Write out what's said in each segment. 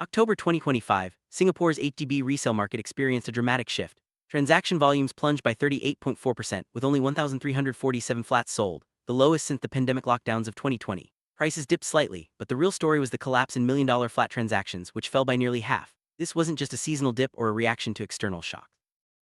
October 2025, Singapore's HDB resale market experienced a dramatic shift. Transaction volumes plunged by 38.4%, with only 1,347 flats sold, the lowest since the pandemic lockdowns of 2020. Prices dipped slightly, but the real story was the collapse in million-dollar flat transactions, which fell by nearly half. This wasn't just a seasonal dip or a reaction to external shocks.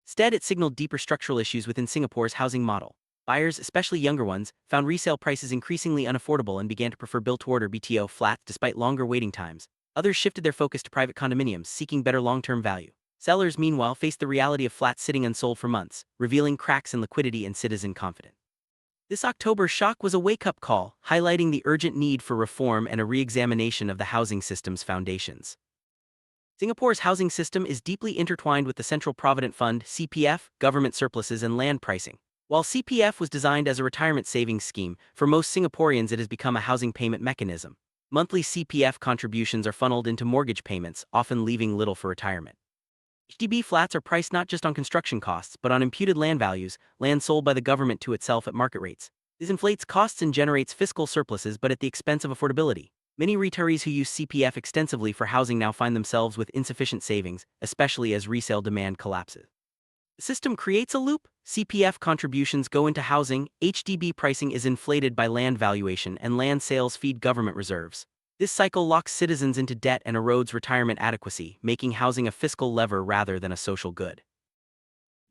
Instead, it signaled deeper structural issues within Singapore's housing model. Buyers, especially younger ones, found resale prices increasingly unaffordable and began to prefer built-to-order BTO flats despite longer waiting times. Others shifted their focus to private condominiums, seeking better long-term value. Sellers, meanwhile, faced the reality of flats sitting unsold for months, revealing cracks in liquidity and citizen confidence. This October shock was a wake-up call, highlighting the urgent need for reform and a re-examination of the housing system's foundations. Singapore's housing system is deeply intertwined with the Central Provident Fund, CPF, government surpluses, and land pricing. While CPF was designed as a retirement savings scheme, for most Singaporeans it has become a housing payment mechanism. Monthly CPF contributions are funneled into mortgage payments, often leaving little for retirement. HDB flats are priced not just on construction costs but on imputed land values, land sold by the government to itself at market rates. This inflates costs and generates fiscal surpluses, but at the expense of affordability. Many retirees who use CPF extensively for housing now find themselves with insufficient savings, especially as resale demand collapses. The system creates a loop. CPF contributions go into housing, HDB pricing is inflated by land valuation, and land sales feed government reserves. This cycle locks citizens into debt and erodes retirement adequacy, making housing a fiscal lever rather than a social good.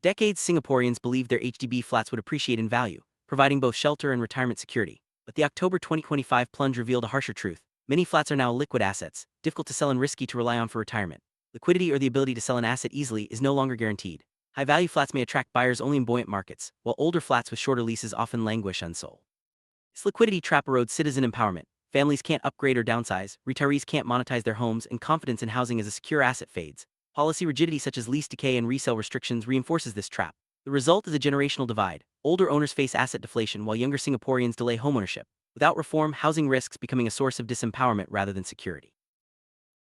Decades Singaporeans believed their HDB flats would appreciate in value, providing both shelter and retirement security. But the October 2025 plunge revealed a harsher truth. Many flats are now liquid assets, difficult to sell and risky to rely on for retirement. Liquidity, or the ability to sell an asset easily, is no longer guaranteed. High-value flats may attract buyers only in buoyant markets, while older flats with shorter leases often languish unsold. This liquidity trap erodes citizen empowerment. Families can't upgrade or downsize, retirees can't monetize their homes, and confidence in housing as a secure asset fades. Policy rigidity such as lease decay and resale restrictions reinforces this trap. The result is a generational divide. Older owners face asset deflation while younger Singaporeans delay homeownership. Without reform, housing risks becoming a source of disempowerment rather than security.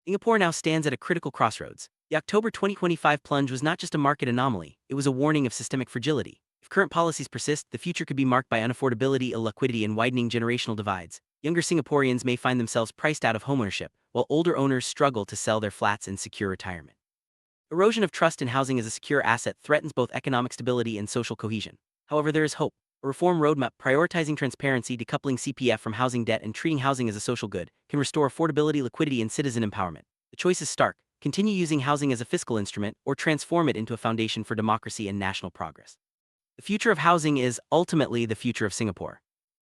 Singapore now stands at a critical crossroads. The October 2025 plunge was not just a market anomaly, it was a warning of systemic fragility. If current policies persist, the future could be marked by unaffordability, illiquidity, and widening generational divides. Younger Singaporeans may find themselves priced out of homeownership, while older owners struggle to sell their flats and secure retirement. Erosion of trust in housing as a secure asset threatens both economic stability and social cohesion. However, there is hope. A reform roadmap prioritizing transparency, decoupling CPF from housing debt, and treating housing as a social good can restore affordability, liquidity, and citizen empowerment. The choice is stark: continue using housing as a fiscal instrument, or transform it into a foundation for democracy and national progress. The future of housing is ultimately the future of Singapore.